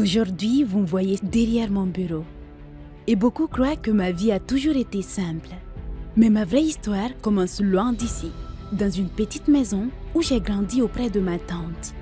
Aujourd'hui, vous me voyez derrière mon bureau. Et beaucoup croient que ma vie a toujours été simple. Mais ma vraie histoire commence loin d'ici, dans une petite maison où j'ai grandi auprès de ma tante.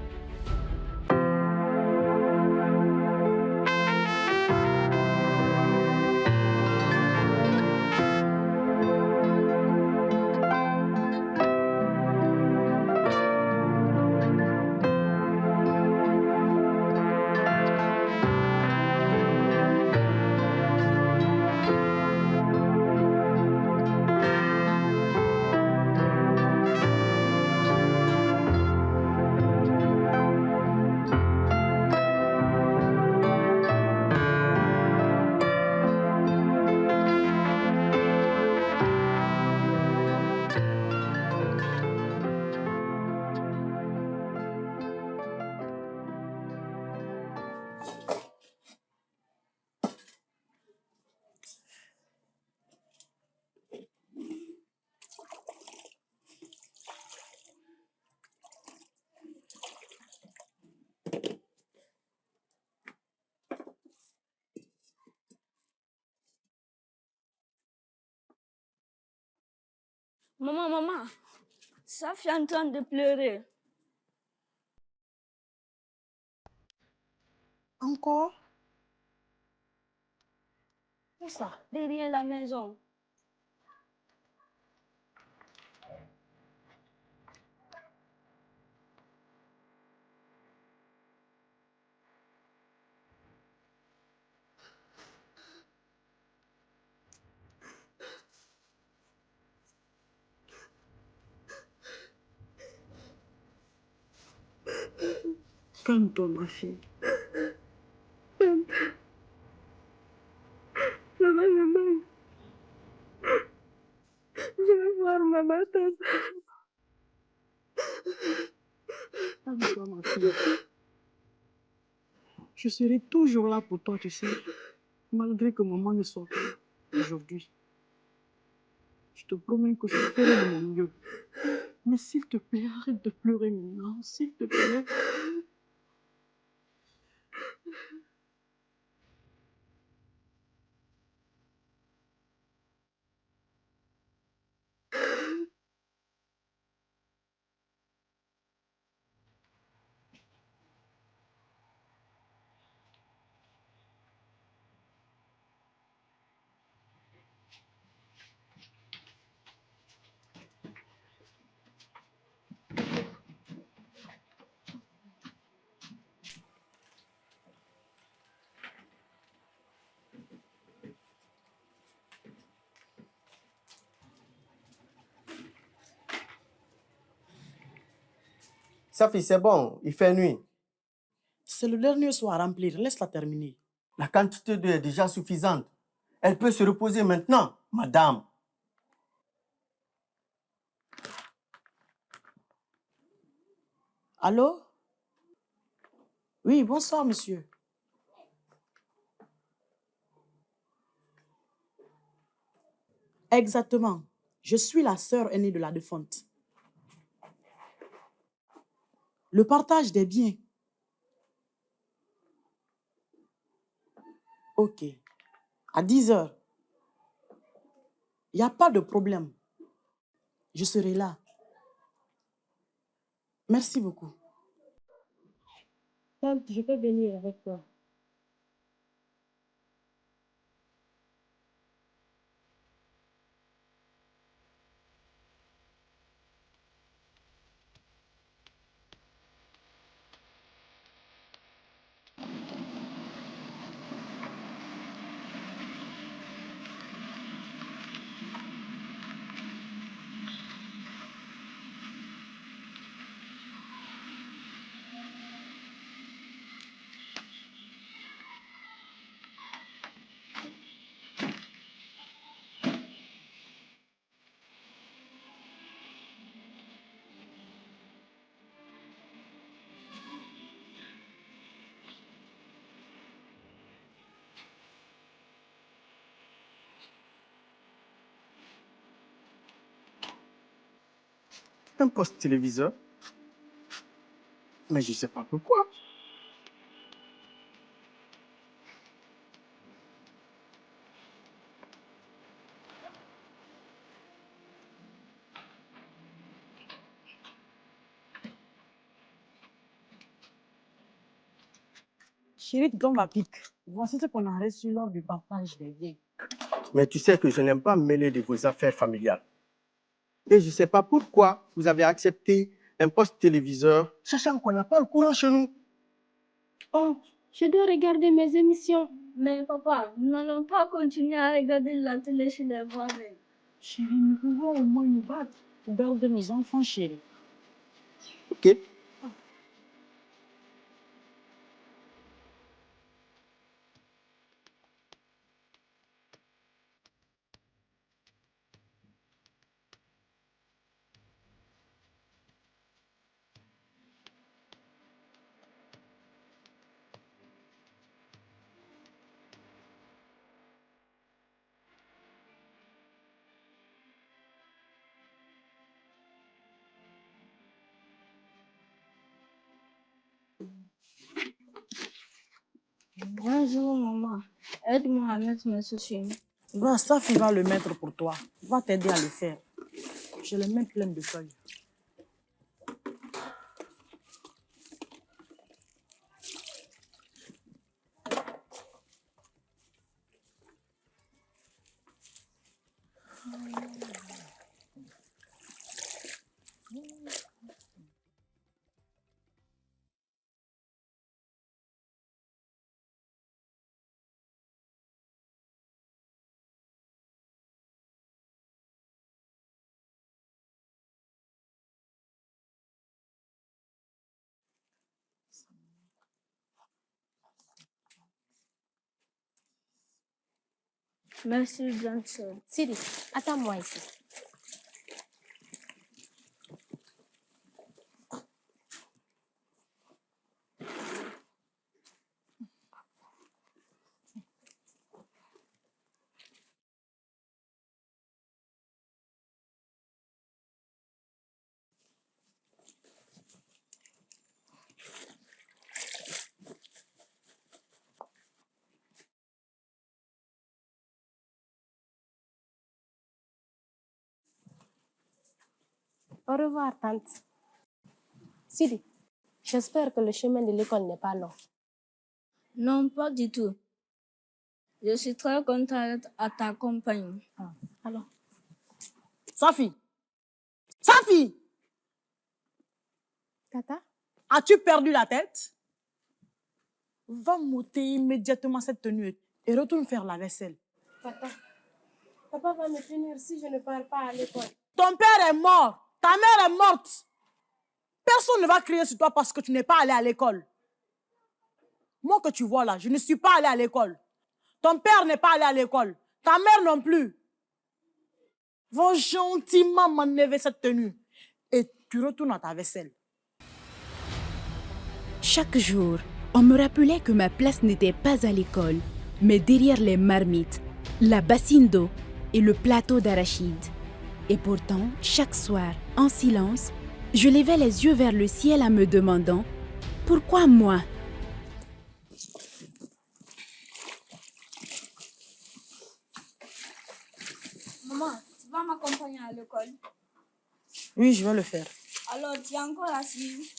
Maman, Safi est en train de pleurer. Encore? Où ça? Derrière la maison. Calme-toi, ma fille. Maman. Je vais voir maman. Calme-toi, ma fille. Je serai toujours là pour toi, tu sais. Malgré que maman ne soit pas aujourd'hui. Je te promets que je ferai de mon mieux. Mais s'il te plaît, arrête de pleurer maintenant. S'il te plaît. Safi, c'est bon, il fait nuit. C'est le dernier soir à remplir. Laisse-la terminer. La quantité d'eau est déjà suffisante. Elle peut se reposer maintenant, madame. Allô? Oui, bonsoir, monsieur. Exactement. Je suis la sœur aînée de la défunte. Le partage des biens. Ok. À 10 heures. Il n'y a pas de problème. Je serai là. Merci beaucoup. Tante, je peux venir avec toi. Un poste téléviseur. Mais je ne sais pas pourquoi. Chérie, donne ma pique. Voici ce qu'on a reçu lors du partage des biens. Mais tu sais que je n'aime pas me mêler de vos affaires familiales. Et je ne sais pas pourquoi vous avez accepté un poste téléviseur, sachant qu'on n'a pas le courant chez nous. Oh, je dois regarder mes émissions. Mais papa, nous n'allons pas continuer à regarder la télé chez les voisins. Chérie, nous pouvons au moins nous battre pour garder nos enfants, chérie. Ok? Bonjour, maman. Aide-moi à mettre mes chaussures. Va, Safi va le mettre pour toi. Va t'aider à le faire. J'ai les mains pleines de feuilles. Merci, grande sœur. Siri, attends-moi ici. Au revoir, tante. Sidi, j'espère que le chemin de l'école n'est pas long. Non, pas du tout. Je suis très contente à ta compagnie. Alors, Safi! Safi! Tata, As-tu perdu la tête? Va m'ôter immédiatement cette tenue et retourne faire la vaisselle. Tata, papa va me punir si je ne pars pas à l'école. Ton père est mort. Ta mère est morte. Personne ne va crier sur toi parce que tu n'es pas allé à l'école. Moi que tu vois là, je ne suis pas allé à l'école. Ton père n'est pas allé à l'école. Ta mère non plus. Va gentiment m'enlever cette tenue et tu retournes à ta vaisselle. Chaque jour, on me rappelait que ma place n'était pas à l'école, mais derrière les marmites, la bassine d'eau et le plateau d'arachide. Et pourtant, chaque soir, en silence, je levais les yeux vers le ciel en me demandant « Pourquoi moi ?» Maman, tu vas m'accompagner à l'école? Oui, je vais le faire. Alors, tu es encore assis?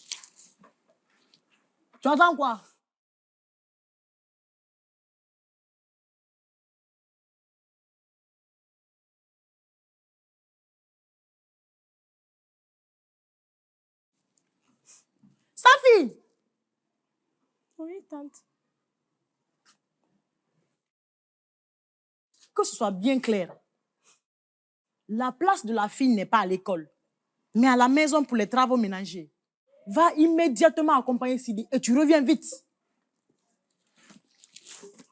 Tu entends quoi? Safi! Oui, tante. Que ce soit bien clair. La place de la fille n'est pas à l'école, mais à la maison pour les travaux ménagers. Va immédiatement accompagner Sidi et tu reviens vite.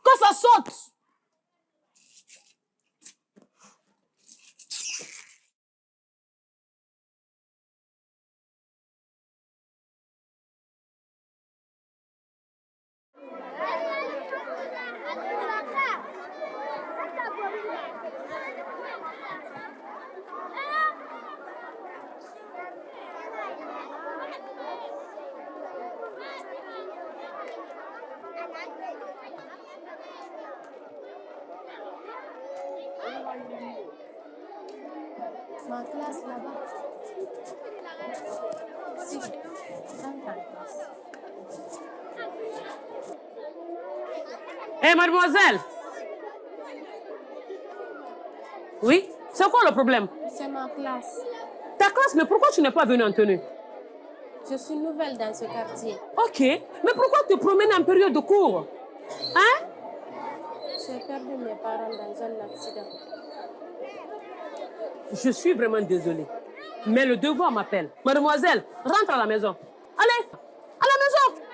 Que ça saute! Ma classe là-bas. Sidi, prends ta place. Hé, mademoiselle. Oui? C'est quoi le problème? C'est ma classe. Ta classe, mais pourquoi tu n'es pas venue en tenue? Je suis nouvelle dans ce quartier. Ok, mais pourquoi te promènes en période de cours? Hein? J'ai perdu mes parents dans un accident. Je suis vraiment désolée. Mais le devoir m'appelle. Mademoiselle, rentre à la maison. Allez, à la maison.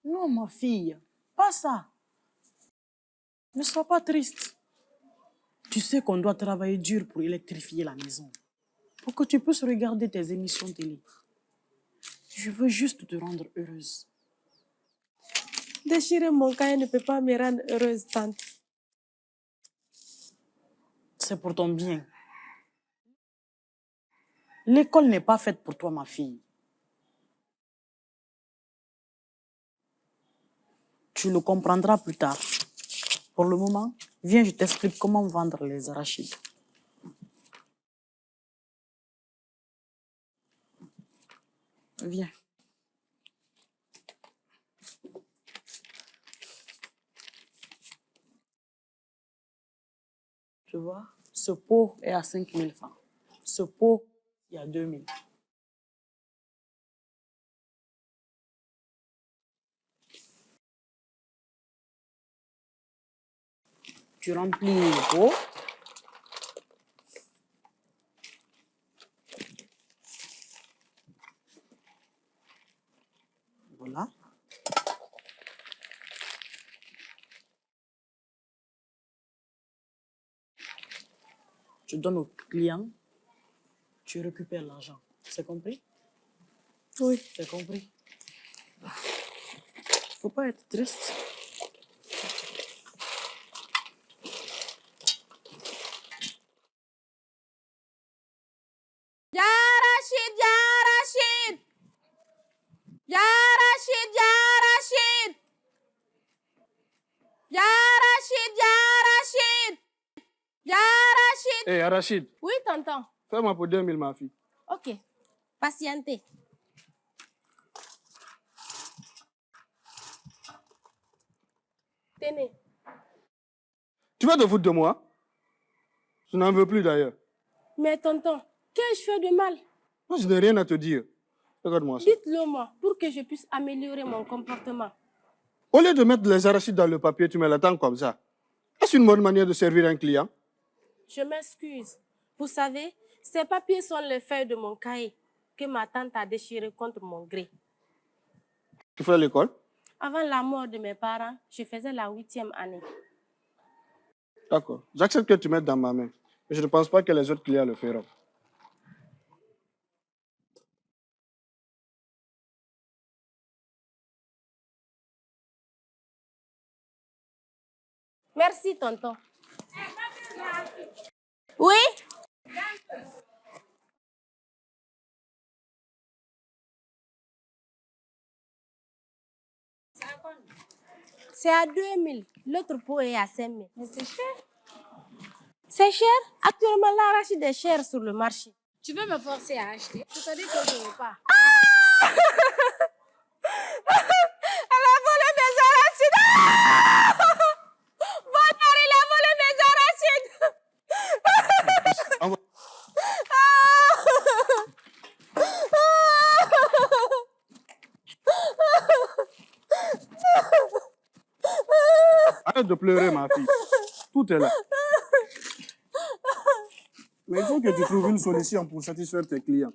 Non, ma fille, pas ça. Ne sois pas triste. Tu sais qu'on doit travailler dur pour électrifier la maison, pour que tu puisses regarder tes émissions télé. Je veux juste te rendre heureuse. Déchirer mon cahier ne peut pas me rendre heureuse, tante. C'est pour ton bien. L'école n'est pas faite pour toi, ma fille. Tu le comprendras plus tard. Pour le moment, viens, je t'explique comment vendre les arachides. Viens. Tu vois, ce pot est à 5 000 francs. Ce pot, il y a 2 000. Tu remplis le pot. Voilà. Tu donnes au client, tu récupères l'argent. C'est compris? Oui. C'est compris. Faut pas être triste. Yarachid, Yarachid! Yarachid, Yarachid! Yarachid, Yarachid! Yarachid! Hé, Arachide, Oui, tonton. fais-moi pour 2 000, ma fille. Ok. Patientez. Tenez. Tu vas te foutre de moi? Je n'en veux plus d'ailleurs. Mais tonton, qu'ai-je fait de mal? Moi, je n'ai rien à te dire. Regarde-moi ça. Dites-le moi pour que je puisse améliorer mon comportement. Au lieu de mettre les arachides dans le papier, tu mets la tang comme ça. Est-ce une bonne manière de servir un client? Je m'excuse. Vous savez, ces papiers sont les feuilles de mon cahier que ma tante a déchiré contre mon gré. Tu fais l'école? Avant la mort de mes parents, je faisais la 8e année. D'accord. J'accepte que tu mettes dans ma main. Mais je ne pense pas que les autres clients le feront. Merci, tonton. Oui? C'est à 2 000. L'autre pot est à 5 000. Mais c'est cher. C'est cher? Actuellement, l'arachide est cher sur le marché. Tu veux me forcer à acheter? Je te dis que je ne veux pas. Elle a volé mes arachides. Ah! Bonheur, il a volé mes arachides. Arrête de pleurer, ma fille. Tout est là. Mais il faut que tu trouves une solution pour satisfaire tes clients.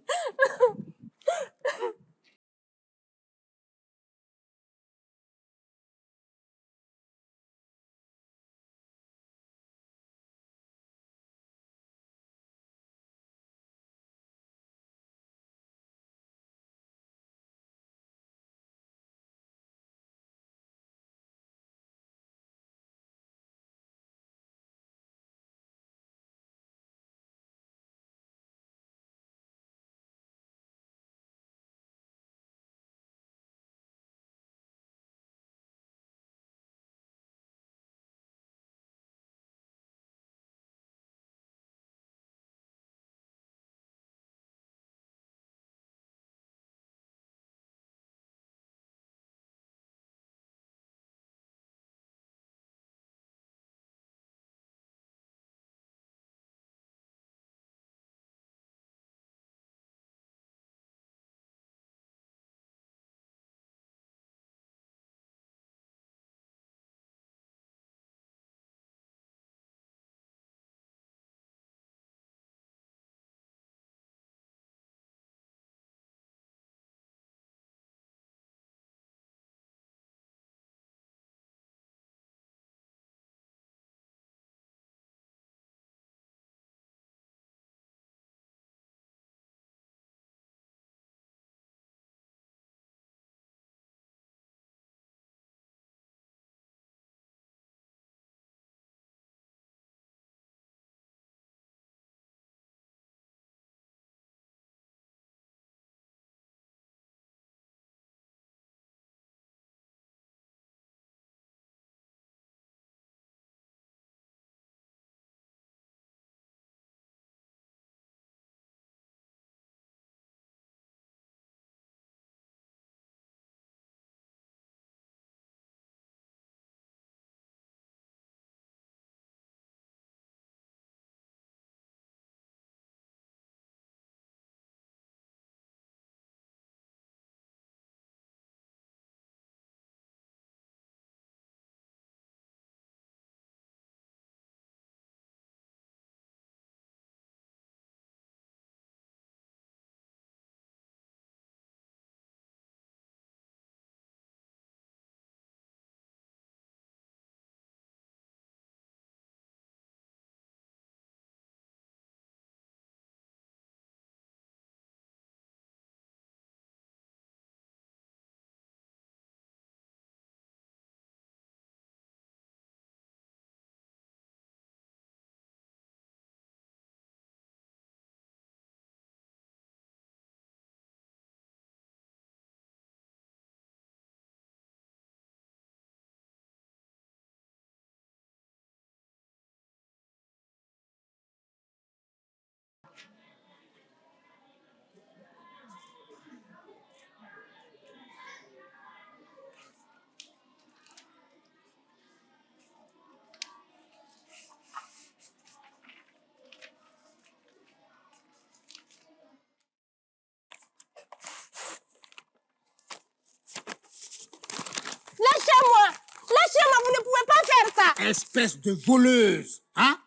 Lâchez-moi! Lâchez-moi, vous ne pouvez pas faire ça! Espèce de voleuse, hein?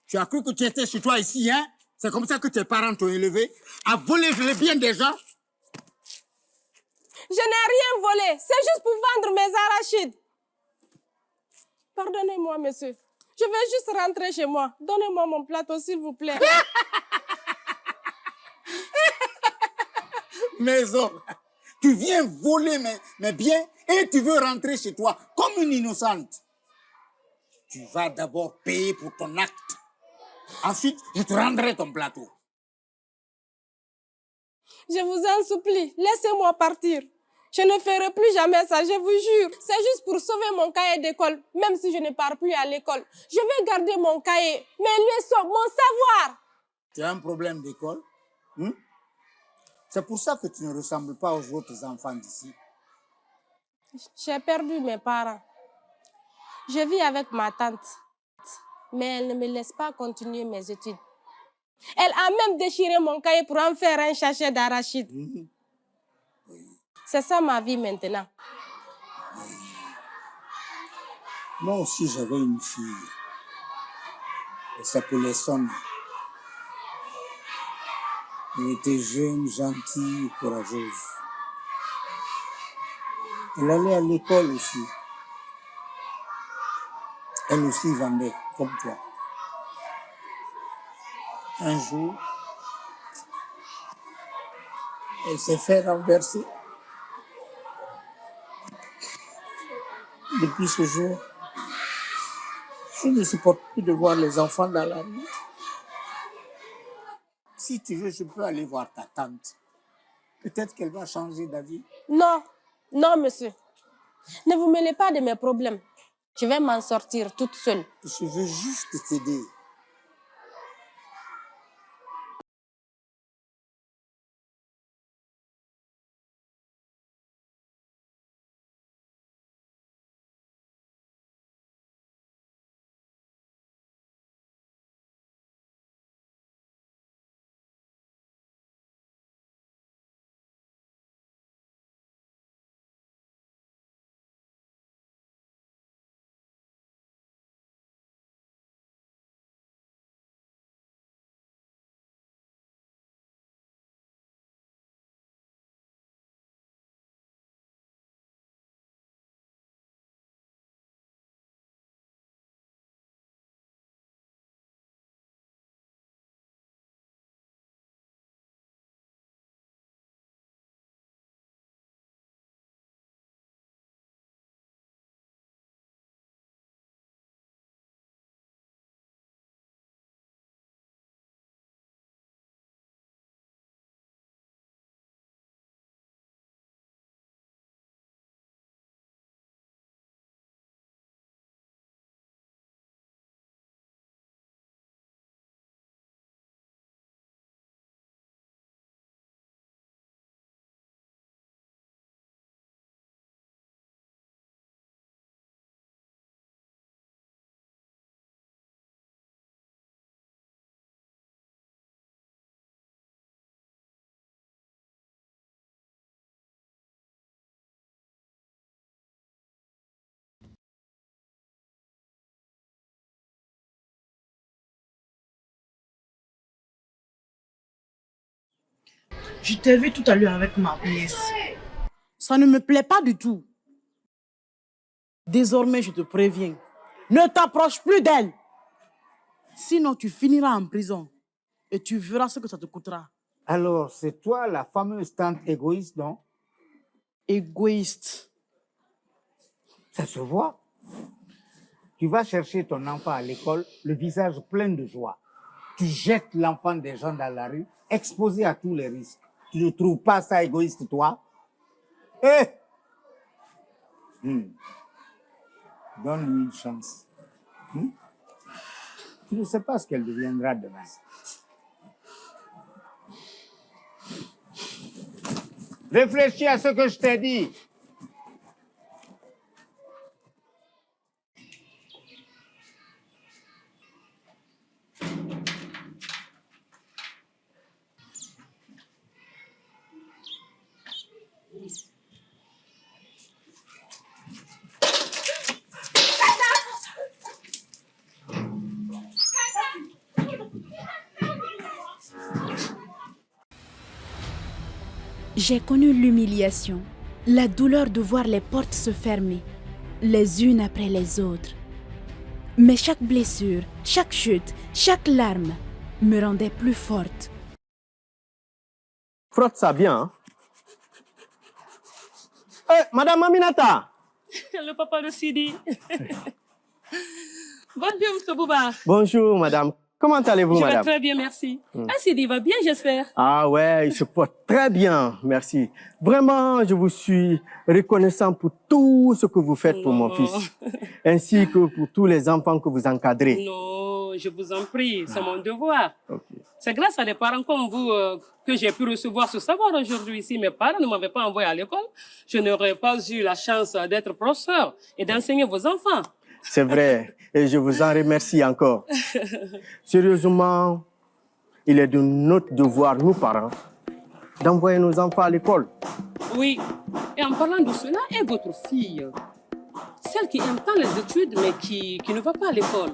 Tu as cru que tu étais chez toi ici, hein? C'est comme ça que tes parents t'ont élevé? À voler le bien des gens? Je n'ai rien volé, c'est juste pour vendre mes arachides. Pardonnez-moi, monsieur. Je vais juste rentrer chez moi. Donnez-moi mon plateau, s'il vous plaît. Maison, tu viens voler mes biens et tu veux rentrer chez toi comme une innocente. Tu vas d'abord payer pour ton acte. Ensuite, je te rendrai ton plateau. Je vous en supplie, laissez-moi partir. Je ne ferai plus jamais ça, je vous jure. C'est juste pour sauver mon cahier d'école, même si je ne pars plus à l'école. Je vais garder mon cahier, mes leçons, mon savoir. Tu as un problème d'école? C'est pour ça que tu ne ressembles pas aux autres enfants d'ici. J'ai perdu mes parents. Je vis avec ma tante, mais elle ne me laisse pas continuer mes études. Elle a même déchiré mon cahier pour en faire un sachet d'arachide. C'est ça ma vie maintenant. Moi aussi, j'avais une fille. Elle s'appelait Sonia. Elle était jeune, gentille, courageuse. Elle allait à l'école aussi. Elle aussi vendait, comme toi. Un jour, elle s'est fait renverser. Depuis ce jour, je ne supporte plus de voir les enfants dans la rue. Si tu veux, je peux aller voir ta tante. Peut-être qu'elle va changer d'avis. Non, non, monsieur. Ne vous mêlez pas de mes problèmes. Je vais m'en sortir toute seule. Je veux juste t'aider. Je t'ai vu tout à l'heure avec ma nièce. Ça ne me plaît pas du tout. Désormais, je te préviens, ne t'approche plus d'elle. Sinon, tu finiras en prison et tu verras ce que ça te coûtera. Alors, c'est toi la fameuse tante égoïste, non? Égoïste. Ça se voit. Tu vas chercher ton enfant à l'école, le visage plein de joie. Tu jettes l'enfant des gens dans la rue, exposé à tous les risques. Tu ne trouves pas ça égoïste, toi? Donne-lui une chance. Tu ne sais pas ce qu'elle deviendra demain. Réfléchis à ce que je t'ai dit. J'ai connu l'humiliation, la douleur de voir les portes se fermer, les unes après les autres. Mais chaque blessure, chaque chute, chaque larme me rendait plus forte. Frotte ça bien. Hein? Madame Aminata. Le papa de Sidi. Bonjour, M. Bouba. Bonjour, madame. Comment allez-vous, Je vais madame? très bien, merci. Ah, Sidi va bien, j'espère. Ah ouais, il se porte très bien, merci. Vraiment, je vous suis reconnaissant pour tout ce que vous faites pour mon fils, ainsi que pour tous les enfants que vous encadrez. Non, je vous en prie, c'est mon devoir. Ok. C'est grâce à des parents comme vous que j'ai pu recevoir ce savoir aujourd'hui. Si mes parents ne m'avaient pas envoyé à l'école, je n'aurais pas eu la chance d'être professeur et d'enseigner vos enfants. C'est vrai, et je vous en remercie encore. Sérieusement, il est de notre devoir, nous parents, d'envoyer nos enfants à l'école. Oui, et en parlant de cela, et votre fille, celle qui aime tant les études mais qui ne va pas à l'école.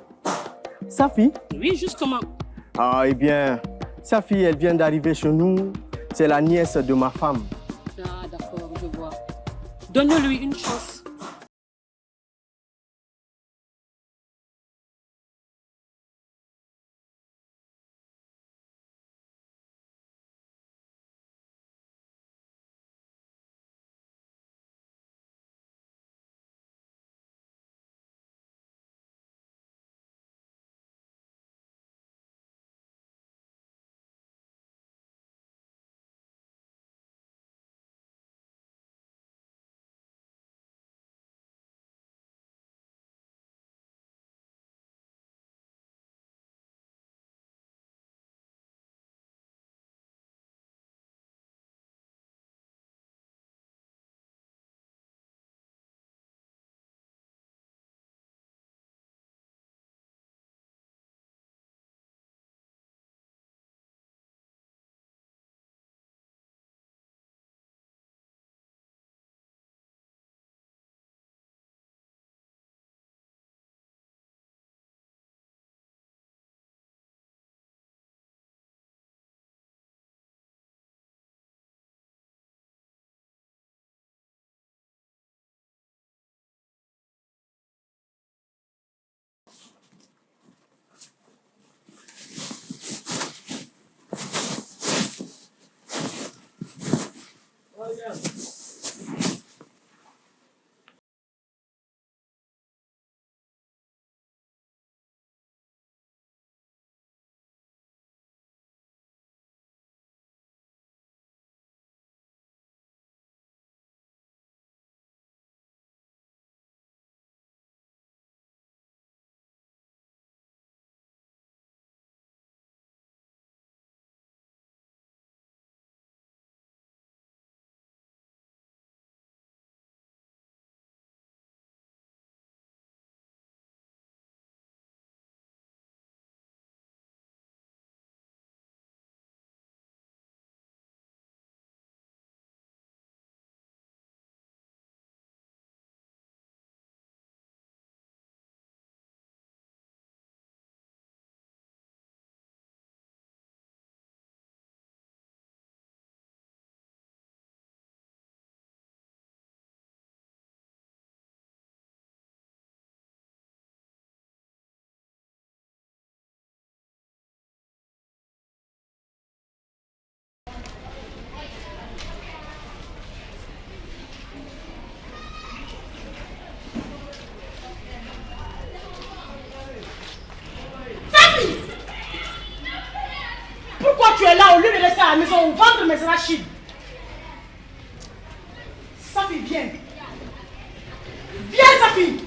Sa fille? Oui, justement. Ah, eh bien, sa fille, elle vient d'arriver chez nous. C'est la nièce de ma femme. Ah, d'accord, je vois. Donne-lui une chance. Pourquoi tu es là au lieu de rester à la maison ou vendre mes arachides? Safi, viens. Viens, Safi.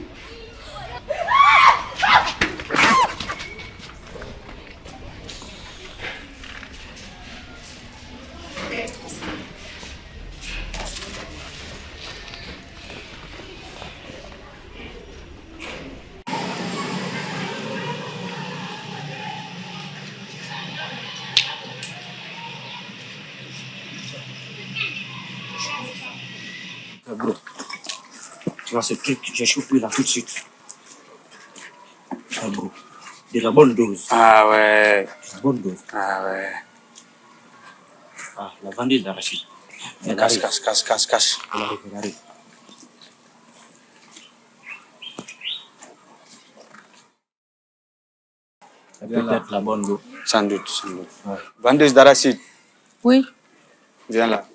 Bro, tu vois ce truc, j'ai chopé là tout de suite. Ah, bro, de la bonne dose. Ah ouais. La bonne dose. Ah ouais. Ah, la vendeuse d'arachide. Cache. Elle arrive. C'est peut-être la bonne dose. Sans doute. Ouais. Vendeuse d'arachide, Oui, viens là.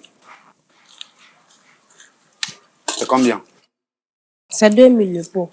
C'est combien? c'est 2000 le pot.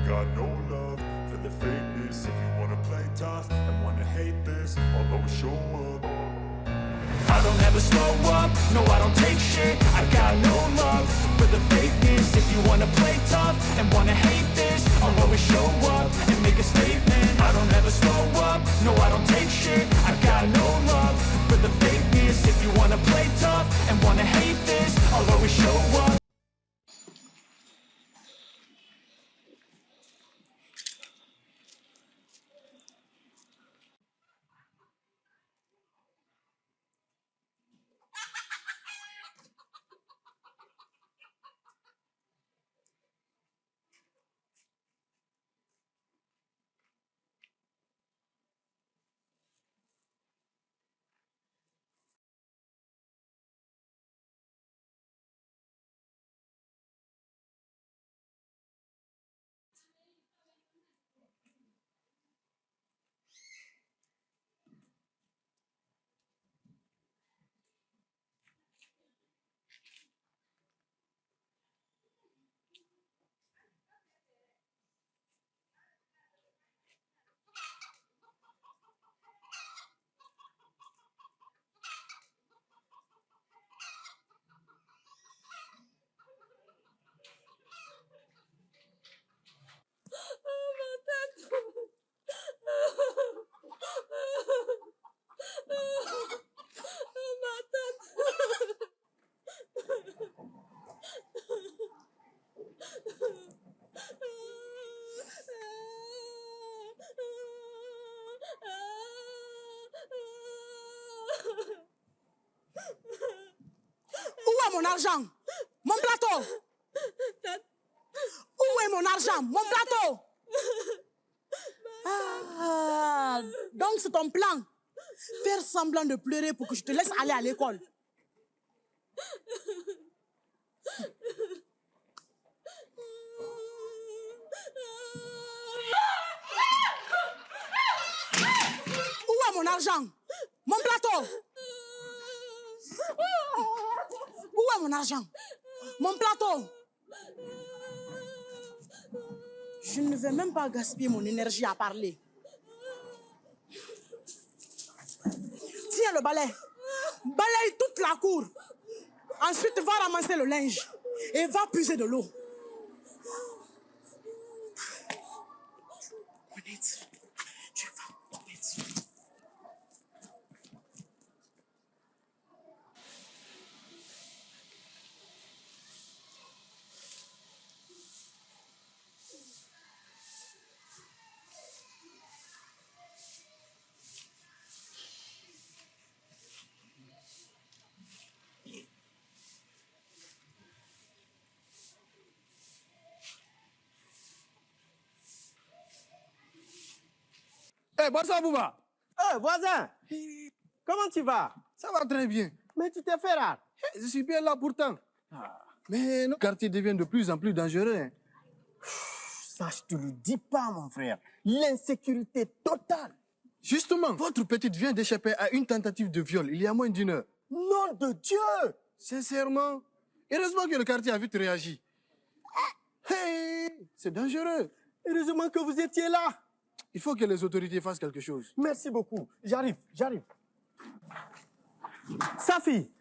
got no love for the fakeness. If you wanna play tough and wanna hate this, I'll always show up. I don't ever slow up, no I don't take shit. I got no love for the fakeness. If you wanna play tough and wanna hate this, I'll always show up and make a statement. I don't ever slow up, no I don't take shit. I got no love for the fakeness. If you wanna play tough and wanna hate this, I'll always show up. Où est mon argent? Mon plateau? Où est mon argent? Mon plateau? Ah, donc c'est ton plan. Faire semblant de pleurer pour que je te laisse aller à l'école. Où est mon argent? Mon plateau? Où est mon argent? Mon plateau? Je ne vais même pas gaspiller mon énergie à parler. Tiens le balai. Balaye toute la cour. Ensuite, va ramasser le linge et va puiser de l'eau. Eh, bonsoir, Bouba. Voisin, comment tu vas? Ça va très bien. Mais tu t'es fait rare. Je suis bien là pourtant. Mais nos quartiers deviennent de plus en plus dangereux. Hein. Ça, je te le dis pas, mon frère. L'insécurité totale. Justement, votre petite vient d'échapper à une tentative de viol il y a moins d'1 heure. Nom de Dieu! Sincèrement, heureusement que le quartier a vite réagi. Hey, c'est dangereux. Heureusement que vous étiez là. Il faut que les autorités fassent quelque chose. Merci beaucoup. J'arrive. Safi.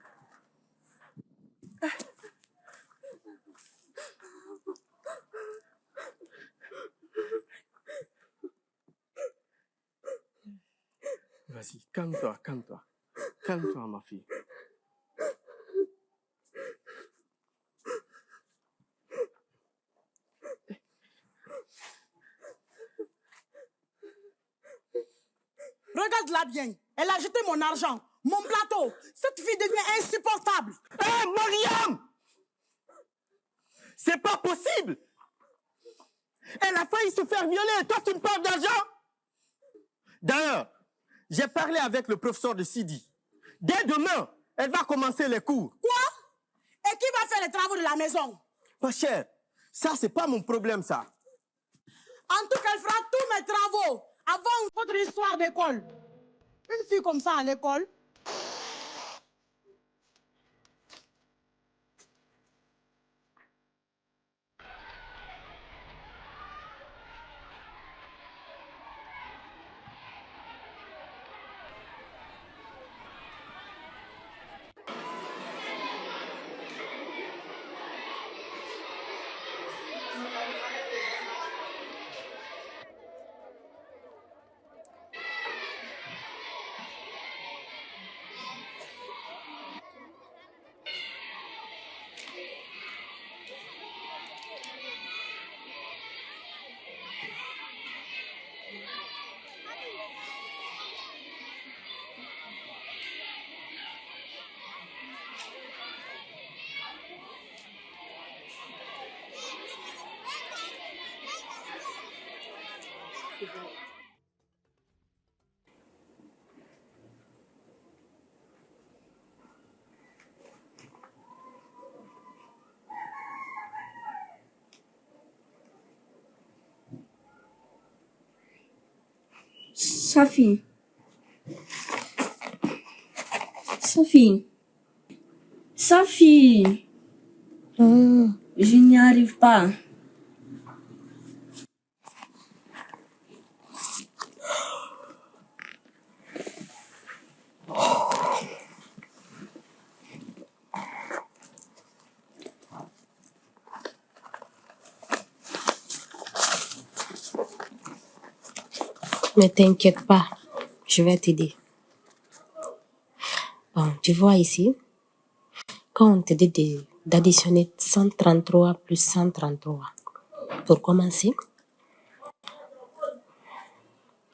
Vas-y, calme-toi. Calme-toi, ma fille. Regarde-la bien. Elle a jeté mon argent, mon plateau. Cette fille devient insupportable. Hé, Mariam! C'est pas possible! Elle a failli se faire violer et toi, tu me parles d'argent? D'ailleurs, j'ai parlé avec le professeur de Sidi. Dès demain, elle va commencer les cours. Quoi? Et qui va faire les travaux de la maison? Ma chère, ça, c'est pas mon problème, ça. En tout cas, elle fera tous mes travaux avant votre histoire d'école. Une fille comme ça à l'école. Sophie. Sophie. Sophie. Je n'y arrive pas. Ne t'inquiète pas, je vais t'aider. Bon, tu vois ici, quand on te dit d'additionner 133 plus 133, pour commencer,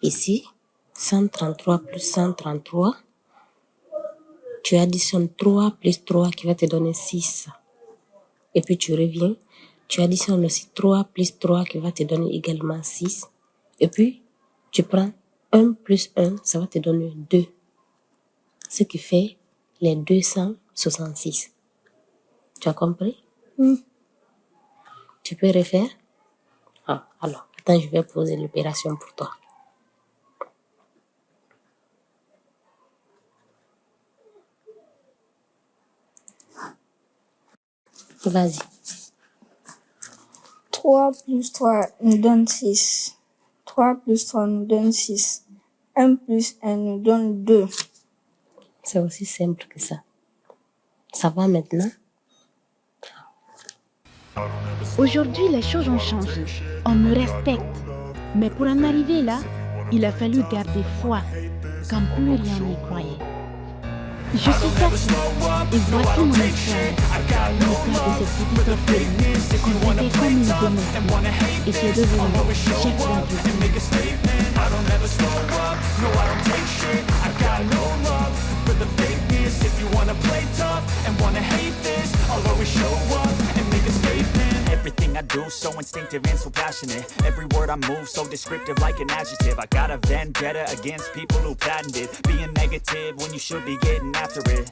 ici, 133 plus 133, tu additionnes 3 plus 3 qui va te donner 6. Et puis tu reviens, tu additionnes aussi 3 plus 3 qui va te donner également 6. Et puis, tu prends 1 plus 1, ça va te donner 2. Ce qui fait les 266. Tu as compris? Tu peux refaire? Ah, alors, attends, je vais poser l'opération pour toi. Vas-y. 3 plus 3 nous donne 6. 3 plus 3 nous donne 6. 1 plus 1 nous donne 2. C'est aussi simple que ça. Ça va maintenant? Aujourd'hui, les choses ont changé. On me respecte. Mais pour en arriver là, il a fallu garder foi quand plus rien n'y croyait. Je suis Sophie et voici mon histoire. L'histoire de cette petite orpheline qu'on traitait comme une domestique et qui est devenue chef d'entreprise. Everything I do so instinctive and so passionate. Every word I move so descriptive like an adjective. I got a vendetta against people who patented being negative when you should be getting after it.